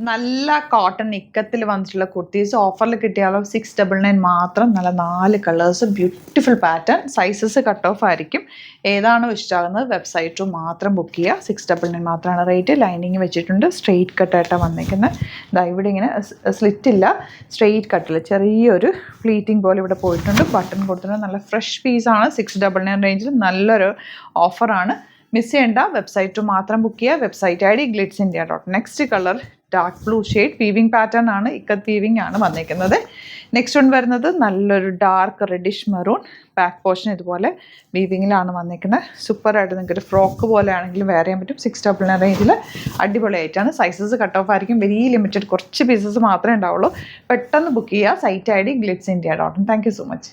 നല്ല കോട്ടൺ ഇക്കത്തിൽ വന്നിട്ടുള്ള കുർത്തീസ് ഓഫറിൽ കിട്ടിയാലോ 699 മാത്രം. നല്ല 4 colours, beautiful pattern. Sizes cut off ആയിരിക്കും. ഏതാണോ ഇഷ്ടമാകുന്നത് വെബ്സൈറ്റ് മാത്രം ബുക്ക് ചെയ്യുക. 699 മാത്രമാണ് റേറ്റ്. ലൈനിങ് വെച്ചിട്ടുണ്ട്. സ്ട്രെയിറ്റ് കട്ടായിട്ടാണ് വന്നിരിക്കുന്നത്. ഇതാ ഇവിടെ ഇങ്ങനെ സ്ലിറ്റ് ഇല്ല, സ്ട്രെയിറ്റ് കട്ടിൽ ചെറിയൊരു ഫ്ലീറ്റിംഗ് പോലെ ഇവിടെ പോയിട്ടുണ്ട്. ബട്ടൺ കൊടുത്തിട്ടുണ്ട്. നല്ല ഫ്രഷ് പീസാണ്. 699 റേഞ്ചിൽ നല്ലൊരു ഓഫറാണ്. മിസ് ചെയ്യേണ്ട. വെബ്സൈറ്റ് മാത്രം ബുക്ക് ചെയ്യുക. Website ID glitzindia.in. Next colour dark blue shade. Weaving pattern ആണ്, ഇക്കത്ത് വീവിങ് ആണ് വന്നിരിക്കുന്നത്. നെക്സ്റ്റ് വൺ വരുന്നത് നല്ലൊരു dark reddish maroon. Back portion ഇതുപോലെ വീവിങ്ങിലാണ് വന്നിരിക്കുന്നത്. സൂപ്പറായിട്ട് നിങ്ങൾക്ക് ഒരു ഫ്രോക്ക് പോലെ ആണെങ്കിലും വെയർ ചെയ്യാൻ പറ്റും. 699 റേഞ്ചിൽ അടിപൊളിയായിട്ടാണ്. സൈസസ് കട്ട് ഓഫ് ആയിരിക്കും. വെരി ലിമിറ്റഡ് കുറച്ച് പീസസ് മാത്രമേ ഉണ്ടാവുള്ളൂ. പെട്ടെന്ന് ബുക്ക് ചെയ്യുക. Site ID glitzindia.in. Thank you so much.